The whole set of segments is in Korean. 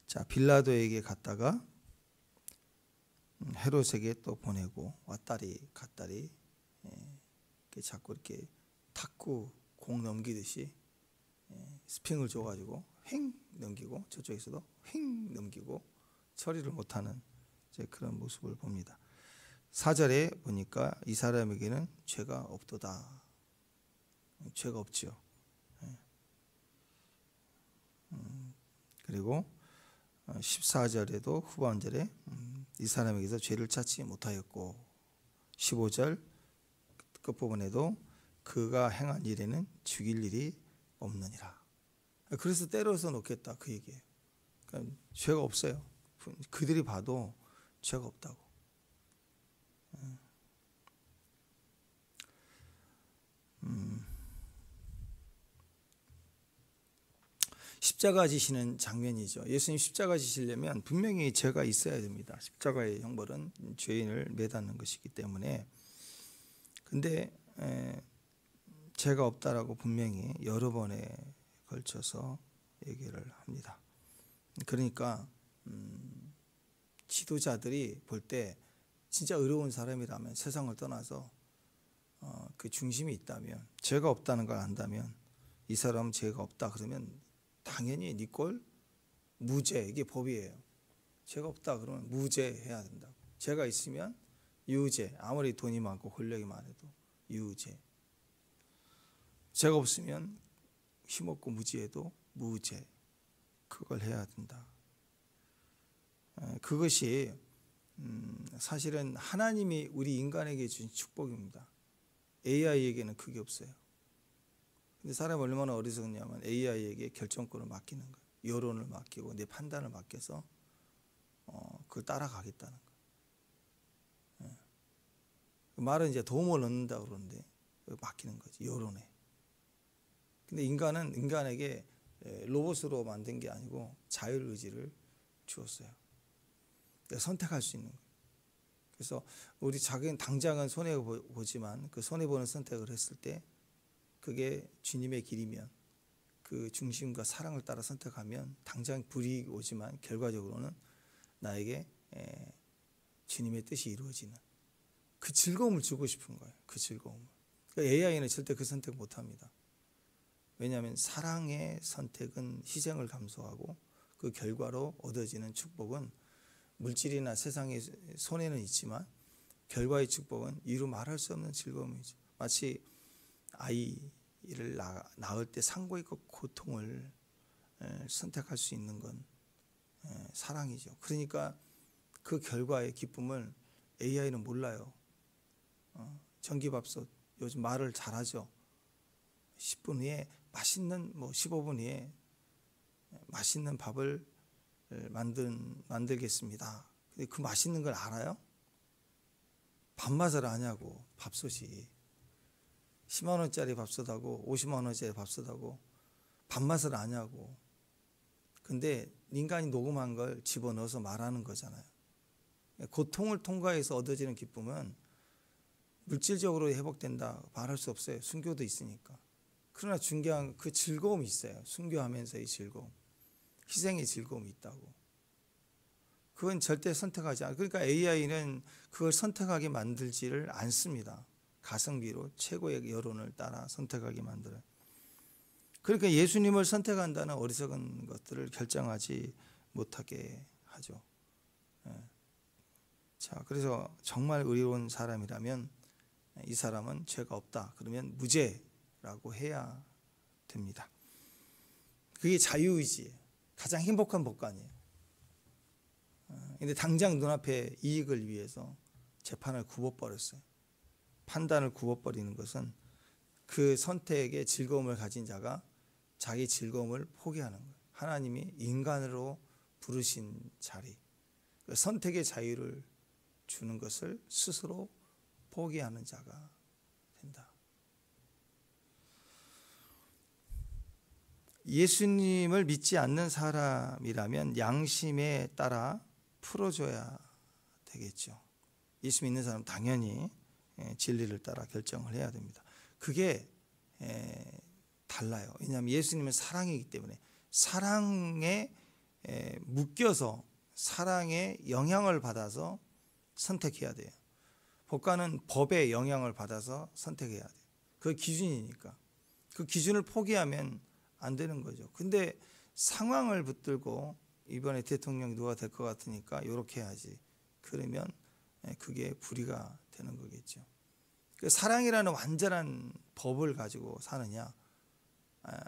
자, 빌라도에게 갔다가 헤롯에게 또 보내고 왔다리 갔다리 자꾸 이렇게 탁구 공 넘기듯이 스핑을 줘가지고 횡 넘기고 저쪽에서도 횡 넘기고 처리를 못하는 그런 모습을 봅니다. 4절에 보니까 이 사람에게는 죄가 없도다. 죄가 없지요. 그리고 14절에도 후반절에 이 사람에게서 죄를 찾지 못하였고 15절 끝부분에도 그가 행한 일에는 죽일 일이 없느니라. 그래서 때려서 놓겠다 그 얘기예요. 그러니까 죄가 없어요. 그들이 봐도 죄가 없다고. 십자가 지시는 장면이죠. 예수님 십자가 지시려면 분명히 죄가 있어야 됩니다. 십자가의 형벌은 죄인을 매닫는 것이기 때문에. 근데 죄가 없다라고 분명히 여러 번에 걸쳐서 얘기를 합니다. 그러니까 지도자들이 볼 때 진짜 의로운 사람이라면, 세상을 떠나서 그 중심이 있다면, 죄가 없다는 걸 안다면, 이 사람은 죄가 없다 그러면 당연히 네 꼴 무죄, 이게 법이에요. 죄가 없다 그러면 무죄해야 된다고. 죄가 있으면 유죄, 아무리 돈이 많고 권력이 많아도 유죄. 죄가 없으면 힘없고 무지해도 무죄. 그걸 해야 된다. 그것이 사실은 하나님이 우리 인간에게 주신 축복입니다. AI에게는 그게 없어요. 근데 사람이 얼마나 어리석냐면 AI에게 결정권을 맡기는 거예요. 여론을 맡기고 내 판단을 맡겨서 그걸 따라가겠다는 거예요. 말은 이제 도움을 얻는다고 그러는데 맡기는 거지, 여론에. 근데 인간은 인간에게 로봇으로 만든 게 아니고 자율의지를 주었어요. 선택할 수 있는 거예요. 그래서 우리 자기는 당장은 손해보지만 그 손해보는 선택을 했을 때 그게 주님의 길이면, 그 중심과 사랑을 따라 선택하면 당장 불이익이 오지만 결과적으로는 나에게 주님의 뜻이 이루어지는 그 즐거움을 주고 싶은 거예요. 그 즐거움을. 그러니까 AI는 절대 그 선택 못합니다. 왜냐하면 사랑의 선택은 희생을 감수하고 그 결과로 얻어지는 축복은 물질이나 세상의 손해는 있지만 결과의 축복은 이루 말할 수 없는 즐거움이죠. 마치 아이를 낳을 때 상고의 고통을 선택할 수 있는 건 사랑이죠. 그러니까 그 결과의 기쁨을 AI는 몰라요. 전기밥솥 요즘 말을 잘하죠. 10분 후에 맛있는 15분 후에 맛있는 밥을 만들겠습니다. 근데 그 맛있는 걸 알아요? 밥맛을 아냐고. 밥솥이 10만 원짜리 밥솥하고 50만 원짜리 밥솥하고 밥맛을 아냐고. 근데 인간이 녹음한 걸 집어넣어서 말하는 거잖아요. 고통을 통과해서 얻어지는 기쁨은 물질적으로 회복된다 말할 수 없어요. 순교도 있으니까. 그러나 중요한 그 즐거움이 있어요. 순교하면서의 즐거움, 희생의 즐거움이 있다고. 그건 절대 선택하지 않아요. 그러니까 AI는 그걸 선택하게 만들지를 않습니다. 가성비로 최고의 여론을 따라 선택하게 만들어요. 그러니까 예수님을 선택한다는 어리석은 것들을 결정하지 못하게 하죠. 자, 그래서 정말 의로운 사람이라면 이 사람은 죄가 없다 그러면 무죄라고 해야 됩니다. 그게 자유의지예요. 가장 행복한 법관이에요. 근데 당장 눈앞에 이익을 위해서 재판을 굽어버렸어요. 판단을 굽어버리는 것은 그 선택의 즐거움을 가진 자가 자기 즐거움을 포기하는 거예요. 하나님이 인간으로 부르신 자리, 선택의 자유를 주는 것을 스스로 포기하는 자가 된다. 예수님을 믿지 않는 사람이라면 양심에 따라 풀어줘야 되겠죠. 예수 믿는 사람은 당연히 진리를 따라 결정을 해야 됩니다. 그게 달라요. 왜냐하면 예수님은 사랑이기 때문에 사랑의 묶여서 사랑의 영향을 받아서 선택해야 돼요. 법관은 법의 영향을 받아서 선택해야 돼요. 그 기준이니까. 그 기준을 포기하면 안 되는 거죠. 근데 상황을 붙들고 이번에 대통령이 누가 될 것 같으니까 이렇게 해야지. 그러면 그게 불의가 되는 거겠죠. 사랑이라는 완전한 법을 가지고 사느냐,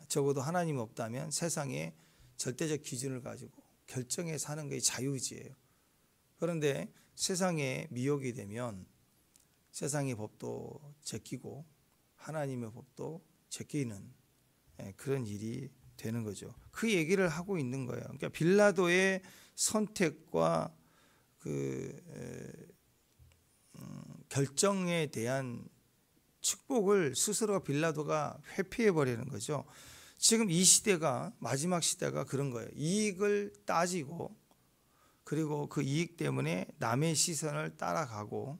적어도 하나님 없다면 세상에 절대적 기준을 가지고 결정해 사는 게 자유의지예요. 그런데 세상에 미혹이 되면 세상의 법도 제끼고 하나님의 법도 제끼는 그런 일이 되는 거죠. 그 얘기를 하고 있는 거예요. 그러니까 빌라도의 선택과 결정에 대한 축복을 스스로 빌라도가 회피해 버리는 거죠. 지금 이 시대가 마지막 시대가 그런 거예요. 이익을 따지고 그리고 그 이익 때문에 남의 시선을 따라가고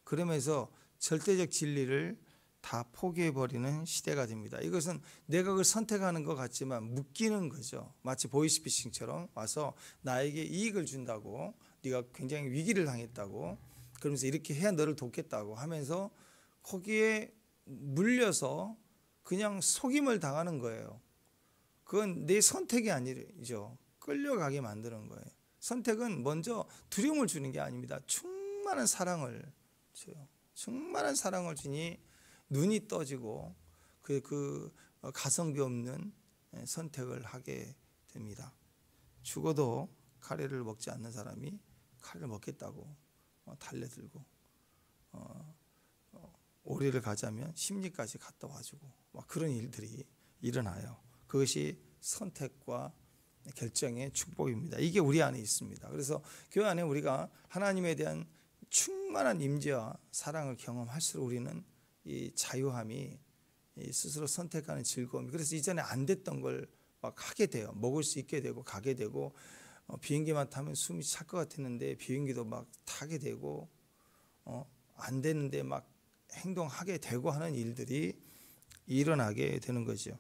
그러면서 절대적 진리를 다 포기해 버리는 시대가 됩니다. 이것은 내가 그걸 선택하는 것 같지만 묶이는 거죠. 마치 보이스피싱처럼 와서 나에게 이익을 준다고, 네가 굉장히 위기를 당했다고, 그러면서 이렇게 해야 너를 돕겠다고 하면서 거기에 물려서 그냥 속임을 당하는 거예요. 그건 내 선택이 아니죠. 끌려가게 만드는 거예요. 선택은 먼저 두려움을 주는 게 아닙니다. 충만한 사랑을 줘요. 충만한 사랑을 주니 눈이 떠지고 그 가성비 없는 선택을 하게 됩니다. 죽어도 카레를 먹지 않는 사람이 카레를 먹겠다고 달려들고 오리를 가자면 심리까지 갔다 와주고 막 그런 일들이 일어나요. 그것이 선택과 결정의 축복입니다. 이게 우리 안에 있습니다. 그래서 교회 안에 우리가 하나님에 대한 충만한 임재와 사랑을 경험할수록 우리는 이 자유함이 스스로 선택하는 즐거움이, 그래서 이전에 안 됐던 걸 막 하게 돼요. 먹을 수 있게 되고 가게 되고 비행기만 타면 숨이 찰 것 같았는데 비행기도 막 타게 되고 안 되는데 막 행동하게 되고 하는 일들이 일어나게 되는 거죠.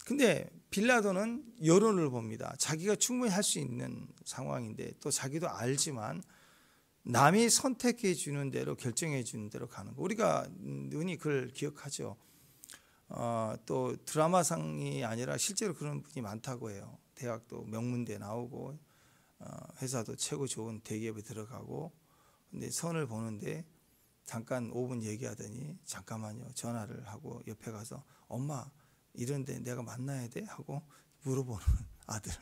근데 빌라도는 여론을 봅니다. 자기가 충분히 할 수 있는 상황인데 또 자기도 알지만 남이 선택해 주는 대로 결정해 주는 대로 가는 거. 우리가 흔히 그걸 기억하죠. 또 드라마상이 아니라 실제로 그런 분이 많다고 해요. 대학도 명문대 나오고 회사도 최고 좋은 대기업에 들어가고 근데 선을 보는데 잠깐 5분 얘기하더니 잠깐만요 전화를 하고 옆에 가서 엄마 이런데 내가 만나야 돼? 하고 물어보는 아들.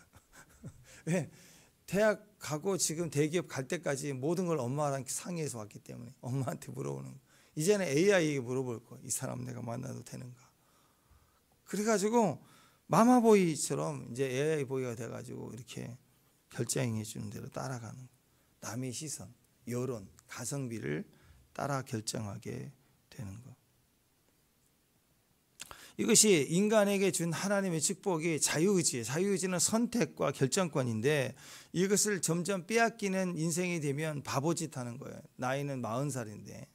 왜? 대학 가고 지금 대기업 갈 때까지 모든 걸 엄마랑 상의해서 왔기 때문에 엄마한테 물어보는 거. 이제는 AI에게 물어볼 거. 이 사람 내가 만나도 되는가? 그래가지고 마마보이처럼 이제 AI 보이가 돼가지고 이렇게 결정해 주는 대로 따라가는 거. 남의 시선, 여론, 가성비를 따라 결정하게 되는 것. 이것이 인간에게 준 하나님의 축복이 자유의지예요. 자유의지는 선택과 결정권인데 이것을 점점 빼앗기는 인생이 되면 바보짓 하는 거예요. 나이는 40살인데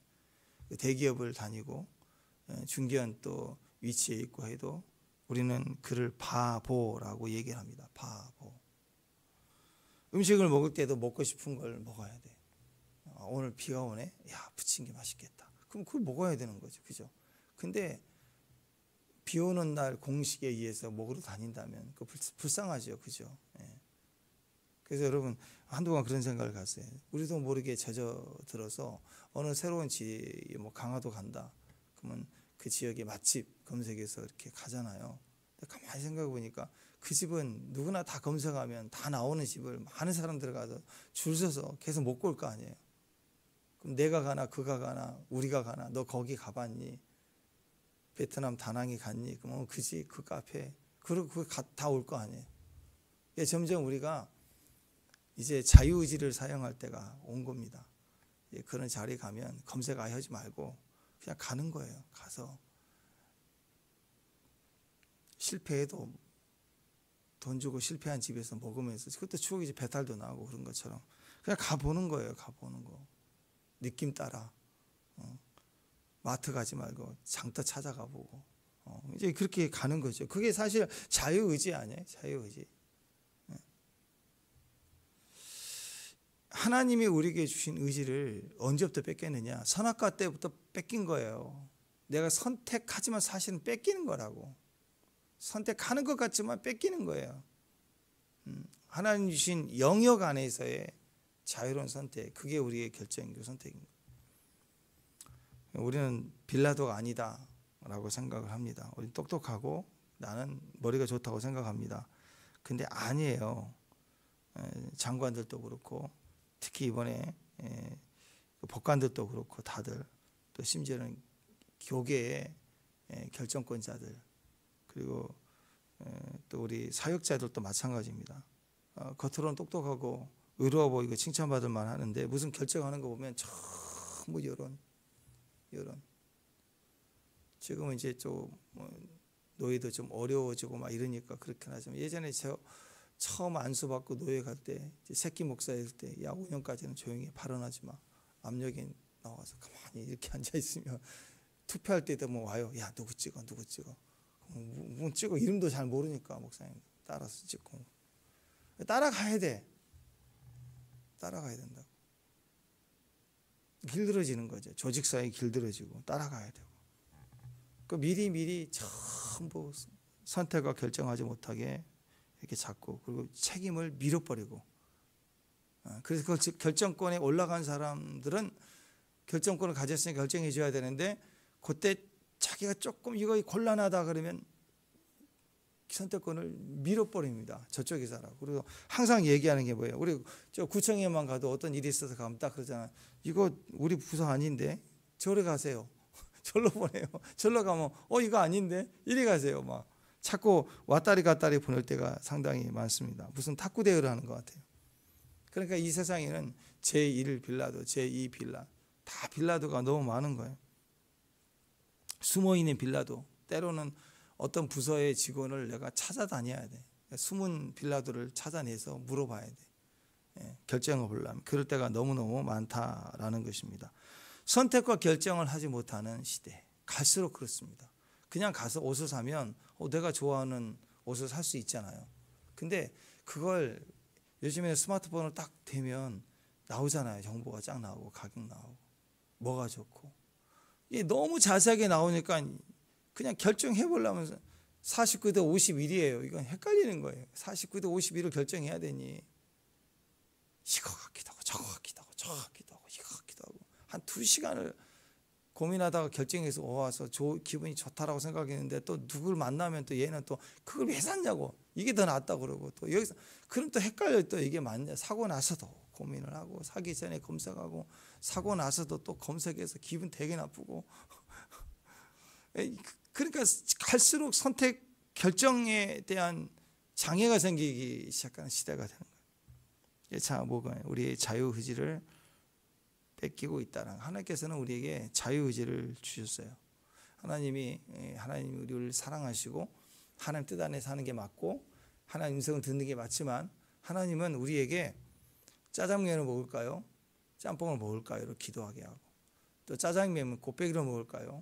대기업을 다니고 중견 또 위치에 있고 해도 우리는 그를 바보라고 얘기를 합니다. 바보. 음식을 먹을 때도 먹고 싶은 걸 먹어야 돼. 오늘 비가 오네. 야, 부침개 맛있겠다. 그럼 그걸 먹어야 되는 거죠. 그죠? 근데 비 오는 날 공식에 의해서 먹으러 다닌다면 그 불쌍하죠. 그죠? 예. 그래서 여러분 한동안 그런 생각을 갔어요. 우리도 모르게 젖어들어서 어느 새로운 뭐 강화도 간다. 그러면 그 지역의 맛집 검색해서 이렇게 가잖아요. 근데 가만히 생각해 보니까 그 집은 누구나 다 검색하면 다 나오는 집을 많은 사람들 가서 줄 서서 계속 먹고 올 거 아니에요. 그럼 내가 가나 그가 가나 우리가 가나 너 거기 가봤니? 베트남 다낭에 갔니? 그럼 그지 그 카페 그리고 그 다 올 거 아니에요. 점점 우리가 이제 자유의지를 사용할 때가 온 겁니다. 그런 자리에 가면 검색 아예 하지 말고 그냥 가는 거예요. 가서 실패해도 돈 주고 실패한 집에서 먹으면서 그것도 추억이지. 배탈도 나고 그런 것처럼 그냥 가보는 거예요. 가보는 거. 느낌 따라. 마트 가지 말고 장터 찾아가 보고 이제 그렇게 가는 거죠. 그게 사실 자유의지 아니에요? 자유의지. 하나님이 우리에게 주신 의지를 언제부터 뺏겼느냐? 선악과 때부터 뺏긴 거예요. 내가 선택하지만 사실은 뺏기는 거라고. 선택하는 것 같지만 뺏기는 거예요. 하나님 주신 영역 안에서의 자유로운 선택, 그게 우리의 결정이고 선택입니다. 우리는 빌라도가 아니다라고 생각을 합니다. 우리는 똑똑하고 나는 머리가 좋다고 생각합니다. 근데 아니에요. 장관들도 그렇고 특히 이번에 법관들도 그렇고 다들 또 심지어는 교계의 결정권자들 그리고 또 우리 사역자들도 마찬가지입니다. 겉으로는 똑똑하고 의로워 보이고 칭찬받을 만하는데 무슨 결정하는 거 보면 전부 이런 지금은 이제 좀 노예도 좀 어려워지고 막 이러니까 그렇긴 하지만 예전에 저 처음 안수받고 노예 갈 때 새끼 목사일 때 야 5년까지는 조용히 발언하지 마. 압력이 나와서 가만히 이렇게 앉아 있으면 투표할 때도 뭐 와요. 야 누구 찍어. 뭐 찍어 이름도 잘 모르니까 목사님 따라서 찍고 따라가야 돼. 따라가야 된다고. 길들어지는 거죠. 조직사에 길들어지고 따라가야 되고. 그 미리 전부 선택과 결정하지 못하게 이렇게 잡고 그리고 책임을 밀어버리고. 그래서 그 결정권에 올라간 사람들은 결정권을 가졌으니 결정해 줘야 되는데 그때 자기가 조금 이거 곤란하다 그러면 선택권을 밀어버립니다. 저쪽에 살아. 그리고 항상 얘기하는 게 뭐예요? 우리 저 구청에만 가도 어떤 일이 있어서 가면 딱 그러잖아요. 이거 우리 부서 아닌데 저리 가세요. 절로 보내요. 절로 가면 이거 아닌데 이리 가세요. 막 자꾸 왔다리 갔다리 보낼 때가 상당히 많습니다. 무슨 탁구 대회를 하는 것 같아요. 그러니까 이 세상에는 제1 빌라도, 제2 빌라 다 빌라도가 너무 많은 거예요. 숨어있는 빌라도 때로는 어떤 부서의 직원을 내가 찾아다녀야 돼. 숨은 빌라도를 찾아내서 물어봐야 돼. 결정을 보려면 그럴 때가 너무너무 많다라는 것입니다. 선택과 결정을 하지 못하는 시대 갈수록 그렇습니다. 그냥 가서 옷을 사면 내가 좋아하는 옷을 살 수 있잖아요. 근데 그걸 요즘에는 스마트폰을 딱 대면 나오잖아요. 정보가 쫙 나오고 가격 나오고 뭐가 좋고 이게 너무 자세하게 나오니까 그냥 결정해 보려면 49대 51이에요. 이건 헷갈리는 거예요. 49대 51을 결정해야 되니 이거 같기도 하고 저거 같기도 하고 저거 같기도 하고 이거 같기도 하고 한 2시간을 고민하다가 결정해서 와서 기분이 좋다라고 생각했는데 또 누굴 만나면 또 얘는 또 그걸 왜 샀냐고 이게 더 낫다고 그러고 또 여기서 그럼 또 헷갈려 또 이게 맞냐 사고 나서도 고민을 하고 사기 전에 검색하고 사고 나서도 또 검색해서 기분 되게 나쁘고 그러니까 갈수록 선택 결정에 대한 장애가 생기기 시작하는 시대가 되는 거예요. 자, 뭐가 우리의 자유의지를 뺏기고 있다는 하나님께서는 우리에게 자유의지를 주셨어요. 하나님이 우리를 사랑하시고 하나님 뜻 안에 사는 게 맞고 하나님 음성을 듣는 게 맞지만 하나님은 우리에게 짜장면을 먹을까요? 짬뽕을 먹을까요? 이렇게 기도하게 하고 또 짜장면은 곱빼기를 먹을까요?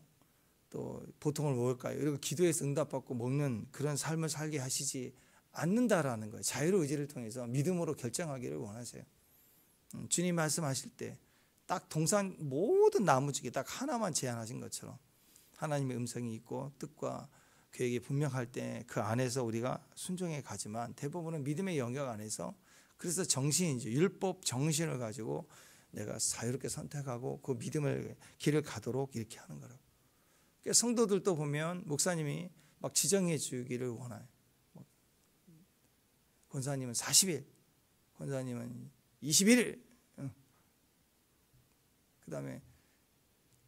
또 보통을 먹을까요? 이렇게 기도해서 응답받고 먹는 그런 삶을 살게 하시지 않는다라는 거예요. 자유의지를 통해서 믿음으로 결정하기를 원하세요. 주님 말씀하실 때 딱 동산 모든 나무주기 딱 하나만 제안하신 것처럼 하나님의 음성이 있고 뜻과 계획이 분명할 때 그 안에서 우리가 순종해 가지만 대부분은 믿음의 영역 안에서 그래서 정신이죠. 율법 정신을 가지고 내가 자유롭게 선택하고 그 믿음의 길을 가도록 이렇게 하는 거라고. 그러니까 성도들도 보면 목사님이 막 지정해 주기를 원해요. 권사님은 40일, 권사님은 21일. 그 다음에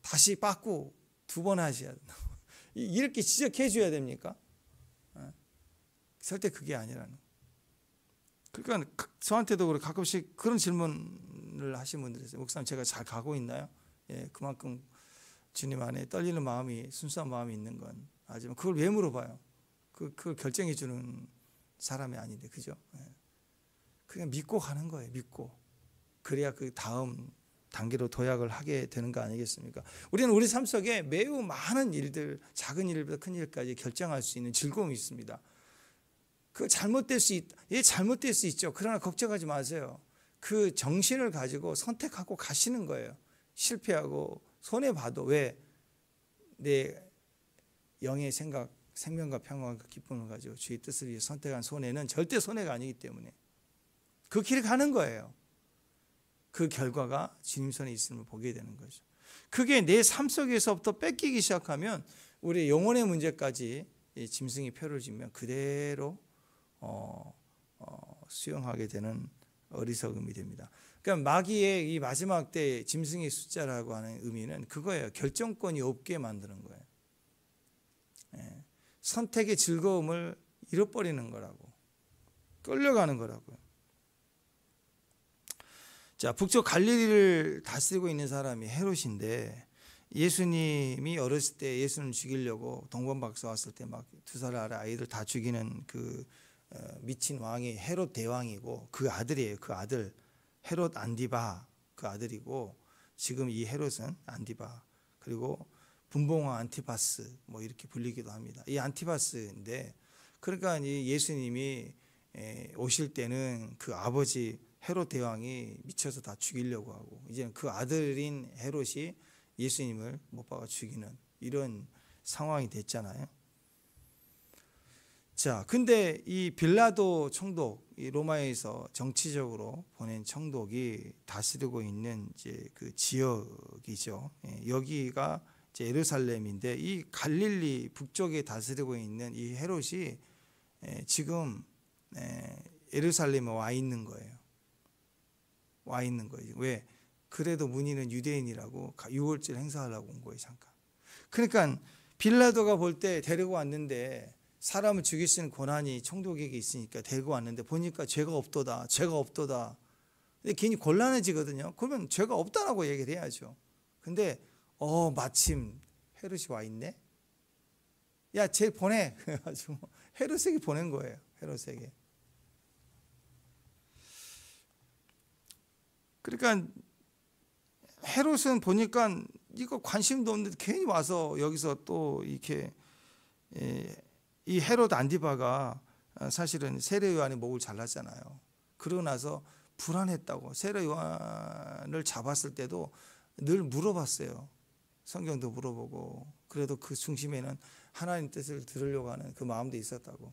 다시 빠꾸 2번 하셔야 된다. 이렇게 지적해 줘야 됩니까? 절대 그게 아니라는. 그러니까 저한테도 그래 가끔씩 그런 질문을 하신 분들이 있어요. 목사님 제가 잘 가고 있나요? 예, 그만큼 주님 안에 떨리는 마음이 순수한 마음이 있는 건 알지만 그걸 왜 물어봐요? 그걸 결정해 주는 사람이 아닌데 그죠? 예. 그냥 믿고 가는 거예요. 믿고 그래야 그 다음 단계로 도약을 하게 되는 거 아니겠습니까? 우리는 우리 삶 속에 매우 많은 일들, 작은 일부터 큰 일까지 결정할 수 있는 즐거움이 있습니다. 그 잘못될 수 있죠. 그러나 걱정하지 마세요. 그 정신을 가지고 선택하고 가시는 거예요. 실패하고 손해봐도. 왜? 내 영의 생각, 생명과 평안과 기쁨을 가지고 주의 뜻을 위해 선택한 손해는 절대 손해가 아니기 때문에 그 길을 가는 거예요. 그 결과가 주님 손에 있음을 보게 되는 거죠. 그게 내 삶 속에서부터 뺏기기 시작하면 우리 영혼의 문제까지 짐승이 표를 지면 그대로 수용하게 되는 어리석음이 됩니다. 그러니까 마귀의 이 마지막 때 짐승의 숫자라고 하는 의미는 그거예요. 결정권이 없게 만드는 거예요. 선택의 즐거움을 잃어버리는 거라고, 끌려가는 거라고요. 자, 북쪽 갈릴리를 다스리고 있는 사람이 헤롯인데, 예수님이 어렸을 때 예수님을 죽이려고 동방박사 왔을 때 막 2살 아래 아이들 다 죽이는 그 미친 왕이 헤롯 대왕이고, 그 아들이에요. 그 아들 헤롯 안디바 그 아들이고, 지금 이 헤롯은 안디바, 그리고 분봉왕 안티파스 뭐 이렇게 불리기도 합니다. 이 안티파스인데, 그러니까 이 예수님이 오실 때는 그 아버지 헤롯 대왕이 미쳐서 다 죽이려고 하고, 이제는 그 아들인 헤롯이 예수님을 못 박아 죽이는 이런 상황이 됐잖아요. 자, 근데 이 빌라도 총독, 이 로마에서 정치적으로 보낸 총독이 다스리고 있는 이제 그 지역이죠. 여기가 이제 예루살렘인데, 이 갈릴리 북쪽에 다스리고 있는 이 헤롯이 지금 예루살렘에 와 있는 거예요. 와 있는 거예요. 왜? 그래도 문의는 유대인이라고 유월절 행사하려고 온 거예요. 잠깐. 그러니까 빌라도가 볼 때 데리고 왔는데, 사람을 죽일 수 있는 권한이 총독에게 있으니까 데리고 왔는데, 보니까 죄가 없도다, 죄가 없도다. 근데 괜히 곤란해지거든요. 그러면 죄가 없다라고 얘기를 해야죠. 근데 마침 헤롯이 와 있네. 야, 쟤 보내. 그래가지고 헤롯에게 보낸 거예요. 헤롯에게. 그러니까 헤롯은 보니까 이거 관심도 없는데 괜히 와서 여기서 또 이렇게, 이 헤롯 안디바가 사실은 세례 요한의 목을 잘랐잖아요. 그러고 나서 불안했다고. 세례 요한을 잡았을 때도 늘 물어봤어요. 성경도 물어보고. 그래도 그 중심에는 하나님 뜻을 들으려고 하는 그 마음도 있었다고.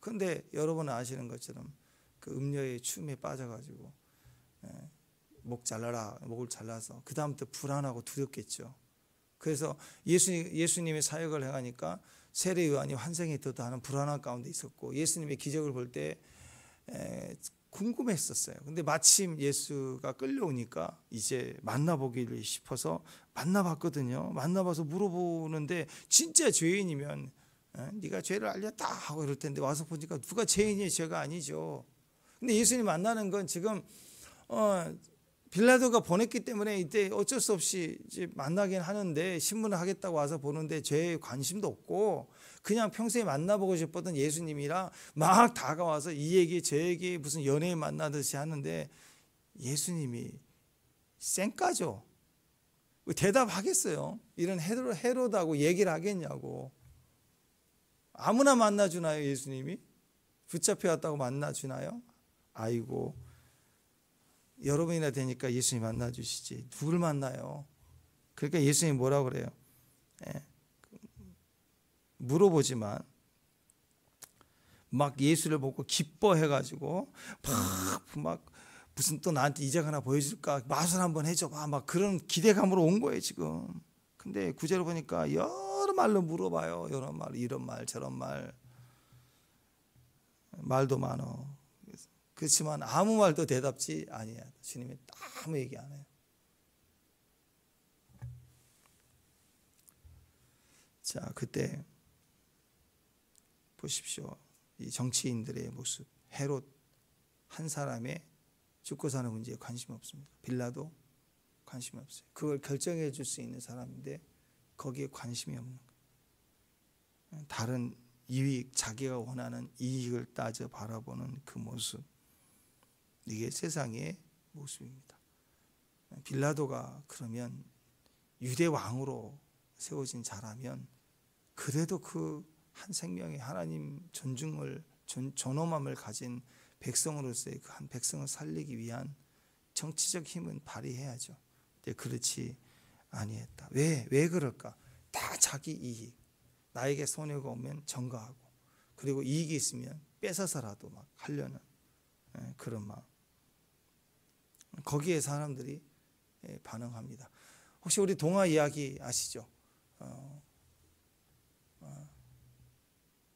그런데 여러분은 아시는 것처럼 그 음녀의 춤에 빠져가지고 목을 잘라서 그 다음부터 불안하고 두렵겠죠. 그래서 예수님의 사역을 해가니까 세례 요한이 환생이 떴다 하는 불안한 가운데 있었고, 예수님의 기적을 볼 때 궁금했었어요. 근데 마침 예수가 끌려오니까 이제 만나보기를 싶어서 만나봤거든요. 만나봐서 물어보는데, 진짜 죄인이면 네가 죄를 알렸다 하고 이럴 텐데, 와서 보니까 누가 죄인이에요? 죄가 아니죠. 근데 예수님 만나는 건 지금 빌라도가 보냈기 때문에 이때 어쩔 수 없이 이제 만나긴 하는데, 신문을 하겠다고 와서 보는데 죄에 관심도 없고 그냥 평소에 만나보고 싶었던 예수님이라 막 다가와서 이 얘기 저 얘기 무슨 연예인 만나듯이 하는데, 예수님이 쌩까죠. 대답하겠어요? 이런 헤롯하고 얘기를 하겠냐고. 아무나 만나주나요? 예수님이 붙잡혀 왔다고 만나주나요? 아이고, 여러분이나 되니까 예수님 만나주시지 누굴 만나요? 그러니까 예수님이 뭐라고 그래요? 물어보지만 막 예수를 보고 기뻐해가지고 막 무슨 또 나한테 이적 하나 보여줄까, 마술 한번 해줘봐, 막 그런 기대감으로 온 거예요 지금. 근데 구절을 보니까 여러 말로 물어봐요. 여러 말, 이런 말 저런 말, 말도 많어. 그렇지만 아무 말도 대답지 아니야. 주님이 아무 얘기 안 해요. 자, 그때 보십시오. 이 정치인들의 모습. 헤롯 한 사람의 죽고 사는 문제에 관심이 없습니다. 빌라도 관심이 없어요. 그걸 결정해 줄 수 있는 사람인데 거기에 관심이 없는 거예요. 다른 이익, 자기가 원하는 이익을 따져 바라보는 그 모습. 이게 세상의 모습입니다. 빌라도가 그러면 유대 왕으로 세워진 자라면 그래도 그 한 생명의 하나님 존중을 존엄함을 가진 백성으로서의 그 한 백성을 살리기 위한 정치적 힘은 발휘해야죠. 근데 그렇지 아니했다. 왜 그럴까? 다 자기 이익. 나에게 손해가 오면 전가하고, 그리고 이익이 있으면 뺏어서라도 막 하려는 그런 마음. 거기에 사람들이 반응합니다. 혹시 우리 동화 이야기 아시죠?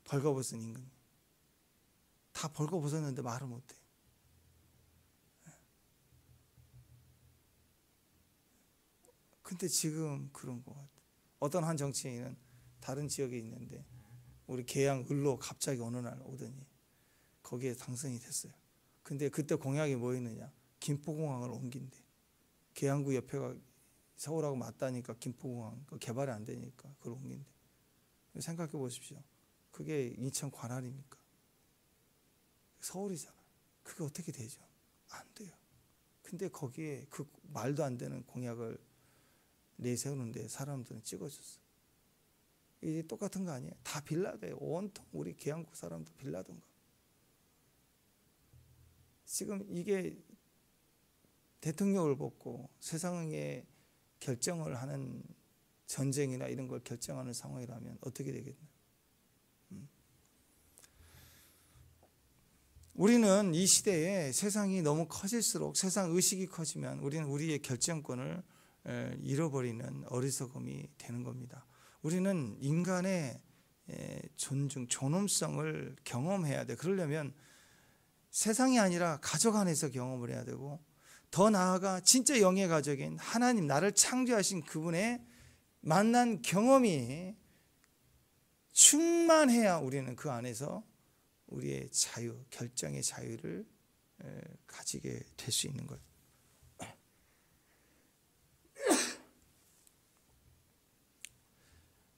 벌거벗은 임금. 다 벌거벗었는데 말을 못해. 근데 지금 그런 것 같아. 어떤 한 정치인은 다른 지역에 있는데 우리 계양 을로 갑자기 어느 날 오더니 거기에 당선이 됐어요. 근데 그때 공약이 뭐였느냐? 김포공항을 옮긴대. 계양구 옆에가 서울하고 맞다니까 김포공항 개발이 안 되니까 그걸 옮긴대. 생각해 보십시오. 그게 인천 관할입니까? 서울이잖아요. 그게 어떻게 되죠? 안 돼요. 근데 거기에 그 말도 안 되는 공약을 내세우는데 사람들은 찍어줬어요. 이게 똑같은 거 아니에요? 다 빌라도예요. 온통 우리 계양구 사람도 빌라도인가. 지금 이게 대통령을 뽑고 세상에 결정을 하는 전쟁이나 이런 걸 결정하는 상황이라면 어떻게 되겠나요? 우리는 이 시대에 세상이 너무 커질수록, 세상 의식이 커지면 우리는 우리의 결정권을 잃어버리는 어리석음이 되는 겁니다. 우리는 인간의 존중, 존엄성을 경험해야 돼. 그러려면 세상이 아니라 가족 안에서 경험을 해야 되고, 더 나아가 진짜 영의 가족인 하나님, 나를 창조하신 그분의 만난 경험이 충만해야 우리는 그 안에서 우리의 자유, 결정의 자유를 가지게 될 수 있는 거예요.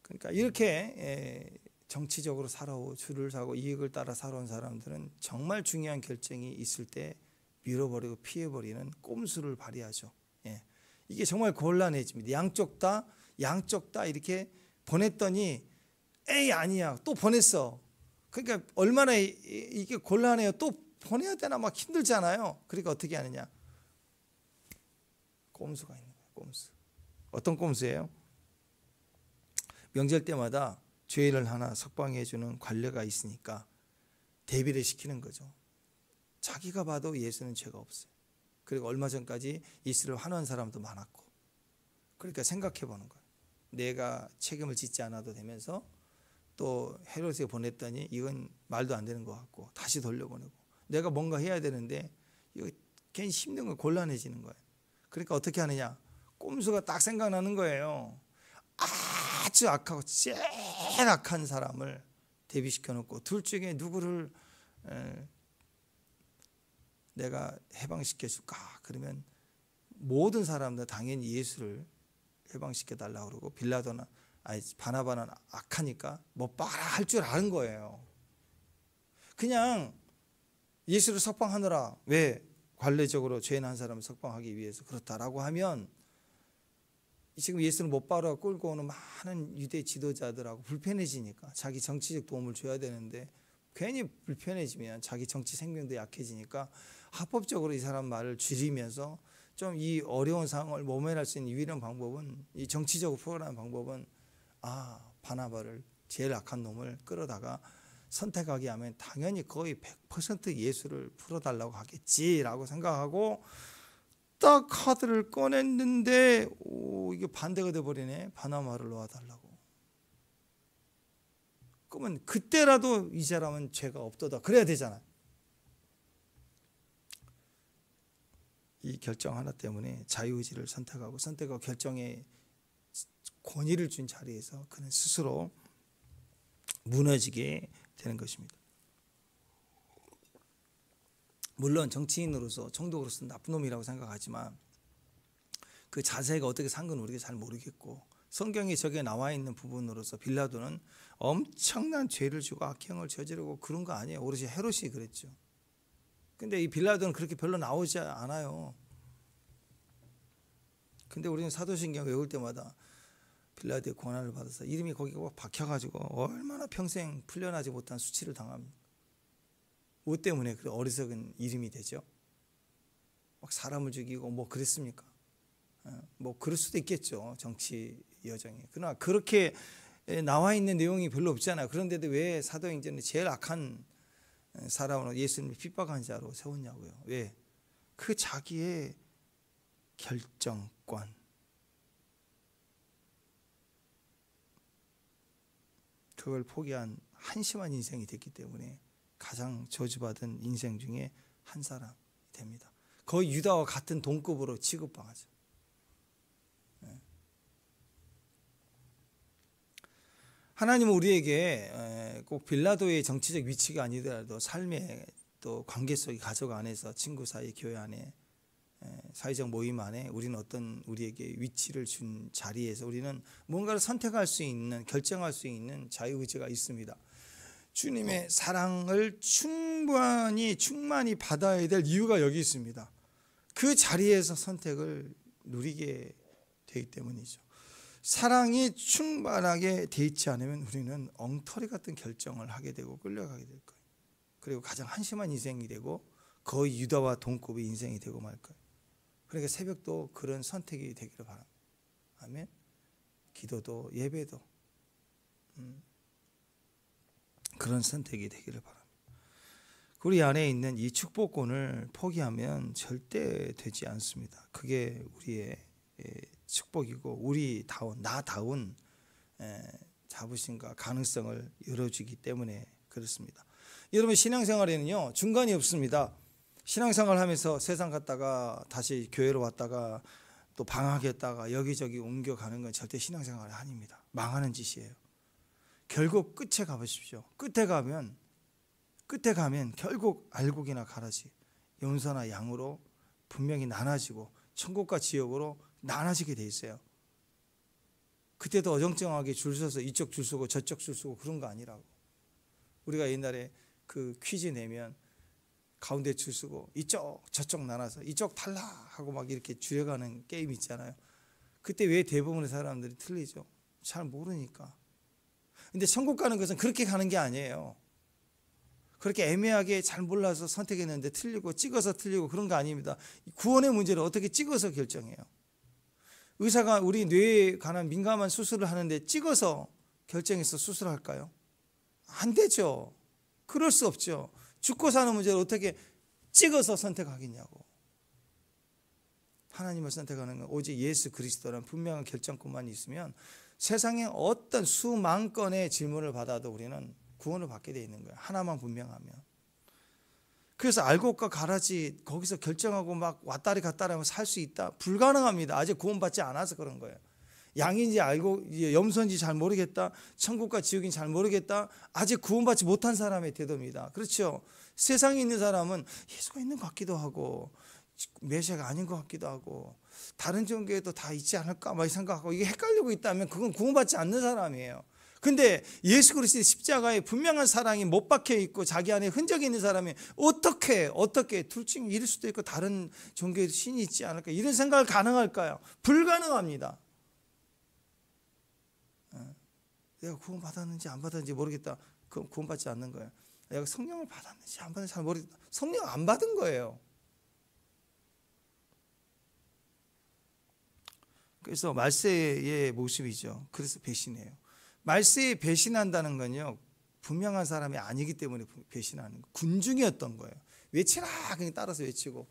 그러니까 이렇게 정치적으로 살아오고 줄을 서고 이익을 따라 살아온 사람들은 정말 중요한 결정이 있을 때 밀어버리고 피해버리는 꼼수를 발휘하죠. 이게 정말 곤란해집니다. 양쪽 다 이렇게 보냈더니 에이 아니야 또 보냈어. 그러니까 얼마나 이게 곤란해요. 또 보내야 되나 막 힘들잖아요. 그러니까 어떻게 하느냐? 꼼수가 있는 거예요. 꼼수. 어떤 꼼수예요? 명절 때마다 죄를 하나 석방해 주는 관례가 있으니까 대비를 시키는 거죠. 자기가 봐도 예수는 죄가 없어요. 그리고 얼마 전까지 이스라엘 환호한 사람도 많았고, 그러니까 생각해 보는 거예요. 내가 책임을 짓지 않아도 되면서 또 헤롯에 보냈더니 이건 말도 안 되는 것 같고 다시 돌려보내고, 내가 뭔가 해야 되는데 이거 괜히 힘든 거, 곤란해지는 거예요. 그러니까 어떻게 하느냐? 꼼수가 딱 생각나는 거예요. 아주 악하고 제일 악한 사람을 대비시켜 놓고 둘 중에 누구를 내가 해방시켜 줄까? 그러면 모든 사람들 당연히 예수를 해방시켜 달라고 그러고, 빌라도는 바나바는 악하니까 뭐 빨아 할 줄 아는 거예요. 그냥 예수를 석방하느라, 왜 관례적으로 죄인 한 사람을 석방하기 위해서 그렇다라고 하면 지금 예수를 못 바로 끌고 오는 많은 유대 지도자들하고 불편해지니까 자기 정치적 도움을 줘야 되는데, 괜히 불편해지면 자기 정치 생명도 약해지니까 합법적으로 이 사람 말을 줄이면서 좀 이 어려운 상황을 모면할 수 있는 유일한 방법은, 이 정치적으로 풀어가는 방법은 바나바를, 제일 악한 놈을 끌어다가 선택하게 하면 당연히 거의 100% 예수를 풀어달라고 하겠지라고 생각하고 딱 카드를 꺼냈는데 이게 반대가 돼버리네. 바나바를 놓아달라고. 그러면 그때라도 이 사람은 죄가 없도다 그래야 되잖아요. 이 결정 하나 때문에 자유의지를 선택하고 결정의 권위를 준 자리에서 그는 스스로 무너지게 되는 것입니다. 물론 정치인으로서, 총독으로서 나쁜 놈이라고 생각하지만 그 자세가 어떻게 산 건 우리가 잘 모르겠고, 성경에 저게 나와 있는 부분으로서 빌라도는 엄청난 죄를 지고 악행을 저지르고 그런 거 아니에요. 오롯이 헤롯이 그랬죠. 근데 이 빌라도는 그렇게 별로 나오지 않아요. 근데 우리는 사도신경 외울 때마다 빌라도의 고난을 받아서 이름이 거기 꼭 박혀가지고 얼마나 평생 풀려나지 못한 수치를 당합니다. 뭐 때문에 그 어리석은 이름이 되죠? 막 사람을 죽이고 뭐 그랬습니까? 뭐 그럴 수도 있겠죠, 정치 여정이. 그러나 그렇게 나와 있는 내용이 별로 없잖아요. 그런데도 왜 사도행전은 제일 악한 사람으로 예수님을 핍박한 자로 세웠냐고요. 왜? 그 자기의 결정권, 그걸 포기한 한심한 인생이 됐기 때문에 가장 저주받은 인생 중에 한 사람이 됩니다. 거의 유다와 같은 동급으로 취급당하죠. 하나님은 우리에게 꼭 빌라도의 정치적 위치가 아니더라도 삶의 또 관계 속의 가족 안에서, 친구 사이, 교회 안에, 사회적 모임 안에 우리는 어떤 우리에게 위치를 준 자리에서 우리는 뭔가를 선택할 수 있는, 결정할 수 있는 자유의지가 있습니다. 주님의 사랑을 충만히 받아야 될 이유가 여기 있습니다. 그 자리에서 선택을 누리게 되기 때문이죠. 사랑이 충만하게 돼 있지 않으면 우리는 엉터리 같은 결정을 하게 되고 끌려가게 될 거예요. 그리고 가장 한심한 인생이 되고 거의 유다와 동급의 인생이 되고 말 거예요. 그러니까 새벽도 그런 선택이 되기를 바랍니다. 아멘. 기도도 예배도 그런 선택이 되기를 바랍니다. 우리 안에 있는 이 축복권을 포기하면 절대 되지 않습니다. 그게 우리의 축복이고 나다운 자부심과 가능성을 열어주기 때문에 그렇습니다. 여러분, 신앙생활에는요 중간이 없습니다. 신앙생활 하면서 세상 갔다가 다시 교회로 왔다가 또 방학했다가 여기저기 옮겨가는 건 절대 신앙생활이 아닙니다. 망하는 짓이에요. 결국 끝에 가보십시오. 끝에 가면 결국 알곡이나 가라지, 염소나 양으로 분명히 나눠지고 천국과 지옥으로 나눠지게 돼 있어요. 그때도 어정쩡하게 줄 서서 이쪽 줄 서고 저쪽 줄 서고 그런 거 아니라고. 우리가 옛날에 그 퀴즈 내면 가운데 줄 서고 이쪽 저쪽 나눠서 이쪽 탈락하고 막 이렇게 줄여가는 게임 있잖아요. 그때 왜 대부분의 사람들이 틀리죠? 잘 모르니까. 근데 천국 가는 것은 그렇게 가는 게 아니에요. 그렇게 애매하게 잘 몰라서 선택했는데 틀리고 찍어서 틀리고 그런 거 아닙니다. 구원의 문제를 어떻게 찍어서 결정해요? 의사가 우리 뇌에 관한 민감한 수술을 하는데 찍어서 결정해서 수술할까요? 안 되죠. 그럴 수 없죠. 죽고 사는 문제를 어떻게 찍어서 선택하겠냐고. 하나님을 선택하는 건 오직 예수 그리스도라는 분명한 결정권만 있으면 세상에 어떤 수만 건의 질문을 받아도 우리는 구원을 받게 되어 있는 거예요. 하나만 분명하면. 그래서 알곡과 가라지 거기서 결정하고 막 왔다리 갔다리 하면 살 수 있다? 불가능합니다. 아직 구원받지 않아서 그런 거예요. 양인지 알고 염소인지 잘 모르겠다. 천국과 지옥인지 잘 모르겠다. 아직 구원받지 못한 사람의 태도입니다. 그렇죠? 세상에 있는 사람은 예수가 있는 것 같기도 하고 메시아가 아닌 것 같기도 하고 다른 종교에도 다 있지 않을까 막 생각하고 이게 헷갈리고 있다면 그건 구원받지 않는 사람이에요. 근데 예수 그리스도의 십자가에 분명한 사랑이 못 박혀 있고 자기 안에 흔적이 있는 사람이 어떻게 둘 중에 이럴 수도 있고 다른 종교에도 신이 있지 않을까 이런 생각을 가능할까요? 불가능합니다. 내가 구원 받았는지 안 받았는지 모르겠다. 그럼 구원 받지 않는 거예요. 내가 성령을 받았는지 안 받았는지 잘 모르겠다. 성령 안 받은 거예요. 그래서 말세의 모습이죠. 그래서 배신해요. 말세에 배신한다는 건요 분명한 사람이 아니기 때문에 배신하는 거. 군중이었던 거예요. 외치라 그냥 따라서 외치고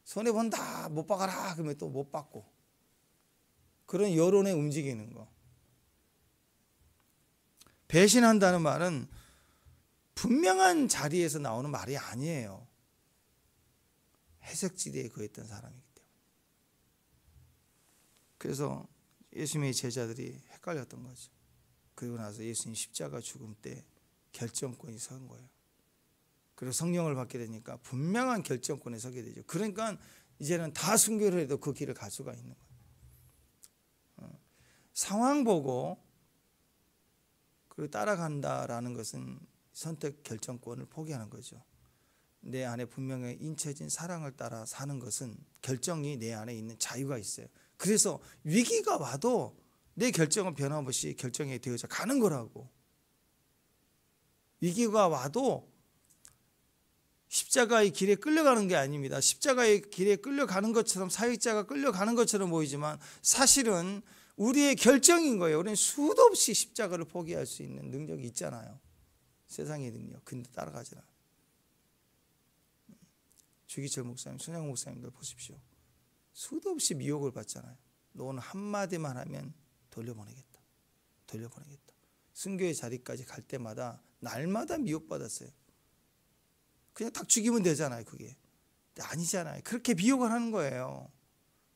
손해 본다 못 박아라 그러면 또 못 받고 그런 여론에 움직이는 거. 배신한다는 말은 분명한 자리에서 나오는 말이 아니에요. 해석지대에 거했던 사람이기 때문에. 그래서 예수님의 제자들이 헷갈렸던 거죠. 그리고 나서 예수님 십자가 죽음 때 결정권이 선 거예요. 그리고 성령을 받게 되니까 분명한 결정권에 서게 되죠. 그러니까 이제는 다 순교를 해도 그 길을 갈 수가 있는 거예요. 상황 보고 그리고 따라간다라는 것은 선택 결정권을 포기하는 거죠. 내 안에 분명히 인쳐진 사랑을 따라 사는 것은 결정이 내 안에 있는 자유가 있어요. 그래서 위기가 와도 내 결정은 변함없이 결정이 되어져 가는 거라고. 위기가 와도 십자가의 길에 끌려가는 게 아닙니다. 십자가의 길에 끌려가는 것처럼, 사역자가 끌려가는 것처럼 보이지만 사실은 우리의 결정인 거예요. 우리는 수도 없이 십자가를 포기할 수 있는 능력이 있잖아요. 세상의 능력. 근데 따라가지 않아요. 주기철 목사님, 손양 목사님들 보십시오. 수도 없이 미혹을 받잖아요. 너는 한마디만 하면 돌려보내겠다. 돌려보내겠다. 순교의 자리까지 갈 때마다 날마다 미혹받았어요. 그냥 딱 죽이면 되잖아요. 그게 아니잖아요. 그렇게 미혹을 하는 거예요.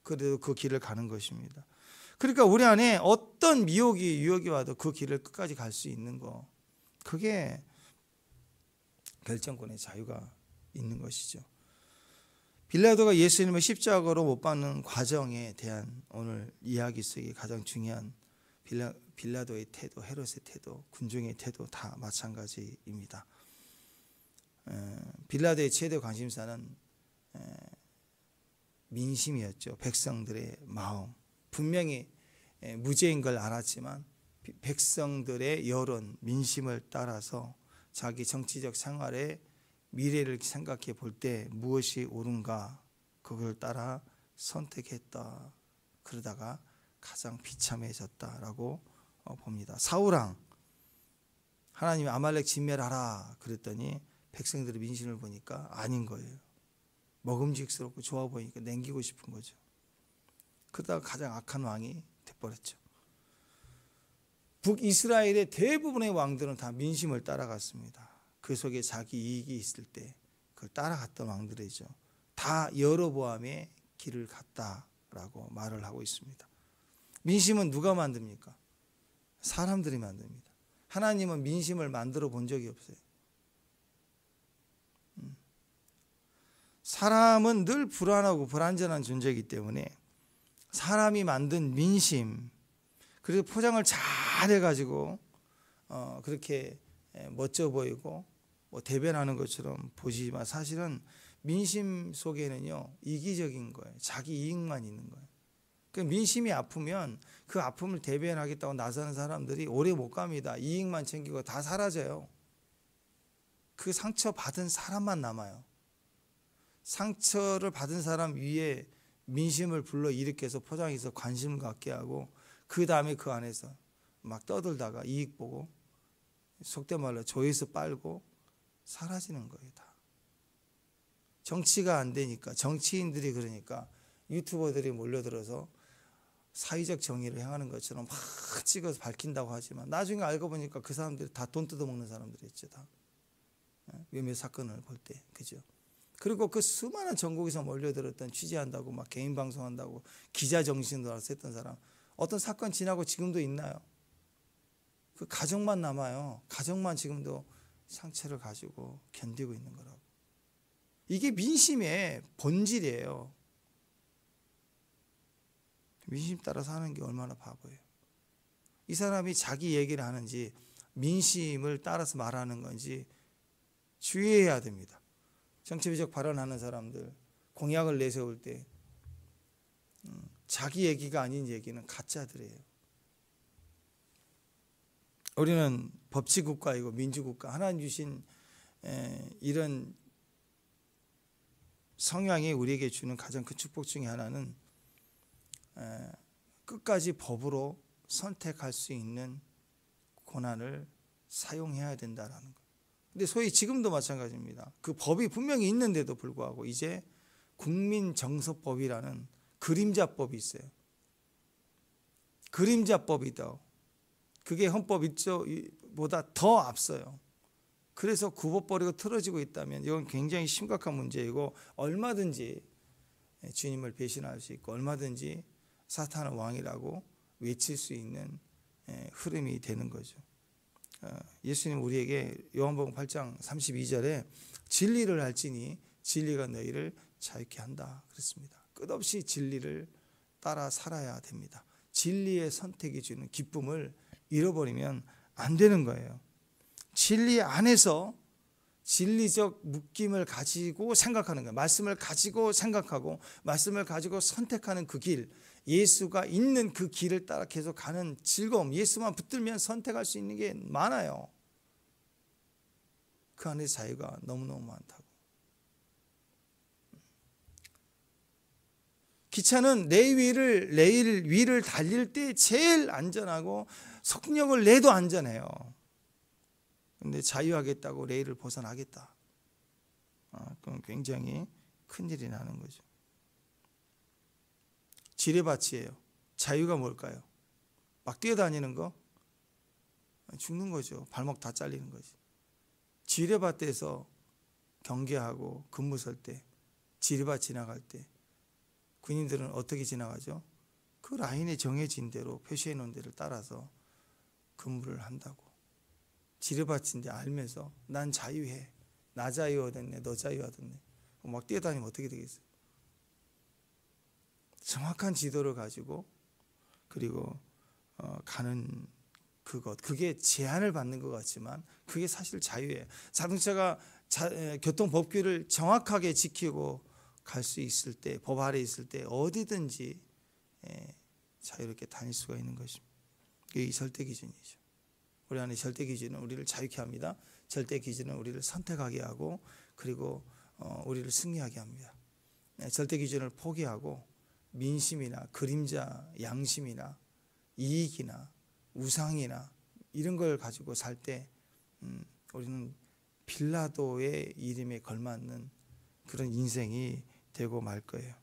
그래도 그 길을 가는 것입니다. 그러니까 우리 안에 어떤 미혹이 유혹이 와도 그 길을 끝까지 갈 수 있는 거, 그게 결정권의 자유가 있는 것이죠. 빌라도가 예수님을 십자가로 못 박는 과정에 대한 오늘 이야기 속에 가장 중요한 빌라도의 태도, 헤롯의 태도, 군중의 태도 다 마찬가지입니다. 빌라도의 최대 관심사는 민심이었죠. 백성들의 마음. 분명히 무죄인 걸 알았지만 백성들의 여론, 민심을 따라서 자기 정치적 생활의 미래를 생각해 볼 때 무엇이 옳은가 그걸 따라 선택했다. 그러다가 가장 비참해졌다라고 봅니다. 사울왕, 하나님이 아말렉 진멸하라 그랬더니 백성들의 민심을 보니까 아닌 거예요. 먹음직스럽고 좋아 보이니까 남기고 싶은 거죠. 그러다가 가장 악한 왕이 돼버렸죠. 북이스라엘의 대부분의 왕들은 다 민심을 따라갔습니다. 그 속에 자기 이익이 있을 때 그걸 따라갔던 왕들이죠. 다 여로보암의 길을 갔다라고 말을 하고 있습니다. 민심은 누가 만듭니까? 사람들이 만듭니다. 하나님은 민심을 만들어 본 적이 없어요. 사람은 늘 불안하고 불안전한 존재이기 때문에 사람이 만든 민심, 그래서 포장을 잘 해가지고 그렇게 멋져 보이고 뭐 대변하는 것처럼 보시지만 사실은 민심 속에는요 이기적인 거예요. 자기 이익만 있는 거예요. 그 민심이 아프면 그 아픔을 대변하겠다고 나서는 사람들이 오래 못 갑니다. 이익만 챙기고 다 사라져요. 그 상처 받은 사람만 남아요. 상처를 받은 사람 위에 민심을 불러 일으켜서 포장해서 관심을 갖게 하고 그 다음에 그 안에서 막 떠들다가 이익 보고 속된 말로 조회수 빨고 사라지는 거예요. 다. 정치가 안 되니까 정치인들이 그러니까 유튜버들이 몰려들어서 사회적 정의를 행하는 것처럼 막 찍어서 밝힌다고 하지만 나중에 알고 보니까 그 사람들이 다 돈 뜯어먹는 사람들이었죠. 다. 몇몇 사건을 볼 때. 그죠? 그리고 그 수많은 전국에서 몰려들었던 취재한다고 막 개인 방송한다고 기자 정신으로 알아서 했던 사람 어떤 사건 지나고 지금도 있나요? 그 가정만 남아요. 가정만 지금도 상처를 가지고 견디고 있는 거라고. 이게 민심의 본질이에요. 민심 따라 사는 게 얼마나 바보예요. 이 사람이 자기 얘기를 하는지 민심을 따라서 말하는 건지 주의해야 됩니다. 정치적 발언하는 사람들 공약을 내세울 때 자기 얘기가 아닌 얘기는 가짜들이에요. 우리는 법치국가이고 민주국가, 하나님 주신 이런 성향이 우리에게 주는 가장 큰 축복 중에 하나는 끝까지 법으로 선택할 수 있는 권한을 사용해야 된다라는 것. 근데 소위 지금도 마찬가지입니다. 그 법이 분명히 있는데도 불구하고 이제 국민정서법이라는 그림자법이 있어요. 그림자법이다. 그게 헌법 1조보다 더 앞서요. 그래서 굽어버리고 틀어지고 있다면 이건 굉장히 심각한 문제이고 얼마든지 주님을 배신할 수 있고 얼마든지 사탄은 왕이라고 외칠 수 있는 흐름이 되는 거죠. 예수님 우리에게 요한복음 8장 32절에 진리를 알지니 진리가 너희를 자유케 한다 그랬습니다. 끝없이 진리를 따라 살아야 됩니다. 진리의 선택이 주는 기쁨을 잃어버리면 안 되는 거예요. 진리 안에서 진리적 묶임을 가지고 생각하는 거예요. 말씀을 가지고 생각하고 말씀을 가지고 선택하는 그 길, 예수가 있는 그 길을 따라 계속 가는 즐거움, 예수만 붙들면 선택할 수 있는 게 많아요. 그 안에 자유가 너무너무 많다고. 기차는 레일 위를 달릴 때 제일 안전하고 속력을 내도 안전해요. 근데 자유하겠다고 레일을 벗어나겠다. 그건 굉장히 큰일이 나는 거죠. 지뢰밭이에요. 자유가 뭘까요? 막 뛰어다니는 거? 죽는 거죠. 발목 다 잘리는 거지. 지뢰밭에서 경계하고 근무 설 때, 지뢰밭 지나갈 때 군인들은 어떻게 지나가죠? 그 라인에 정해진 대로 표시해 놓은 데를 따라서 근무를 한다고. 지뢰밭인데 알면서 난 자유해. 나 자유하겠네, 너 자유하겠네. 막 뛰어다니면 어떻게 되겠어요? 정확한 지도를 가지고 그리고 가는 그게 제한을 받는 것 같지만 그게 사실 자유예요. 자동차가 교통법규를 정확하게 지키고 갈 수 있을 때, 법 아래 있을 때 어디든지 자유롭게 다닐 수가 있는 것입니다. 그게 이 절대 기준이죠. 우리 안에 절대 기준은 우리를 자유케 합니다. 절대 기준은 우리를 선택하게 하고 그리고 우리를 승리하게 합니다. 절대 기준을 포기하고 민심이나 그림자, 양심이나 이익이나 우상이나 이런 걸 가지고 살 때 우리는 빌라도의 이름에 걸맞는 그런 인생이 되고 말 거예요.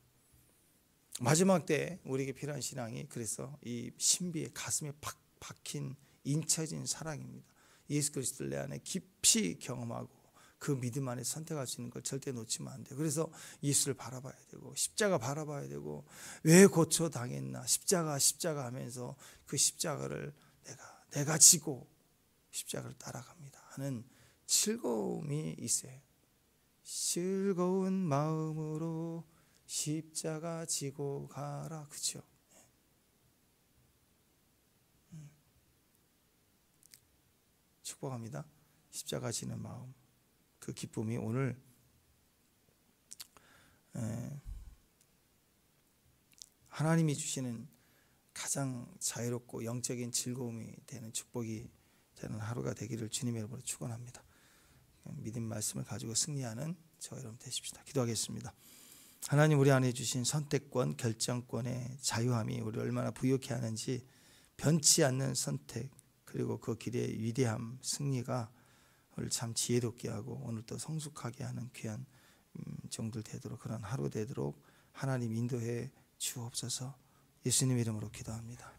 마지막 때 우리에게 필요한 신앙이 그래서 이 신비의 가슴에 팍 박힌 인쳐진 사랑입니다. 예수 그리스도를 내 안에 깊이 경험하고 그 믿음 안에 선택할 수 있는 걸 절대 놓치면 안 돼요. 그래서 예수를 바라봐야 되고 십자가 바라봐야 되고 왜 고쳐 당했나 십자가 하면서 그 십자가를 내가 지고 십자가를 따라갑니다 하는 즐거움이 있어요. 즐거운 마음으로 십자가 지고 가라. 그렇죠? 축복합니다. 십자가 지는 마음, 그 기쁨이 오늘 하나님이 주시는 가장 자유롭고 영적인 즐거움이 되는 축복이 되는 하루가 되기를 주님의 이름으로 축원합니다. 믿음 말씀을 가지고 승리하는 저와 여러분 되십시다. 기도하겠습니다. 하나님, 우리 안에 주신 선택권, 결정권의 자유함이 우리를 얼마나 부유케 하는지 변치 않는 선택 그리고 그 길의 위대함, 승리가 우리를 참 지혜롭게 하고 오늘 또 성숙하게 하는 귀한 종들 되도록 그런 하루 되도록 하나님 인도해 주옵소서. 예수님 이름으로 기도합니다.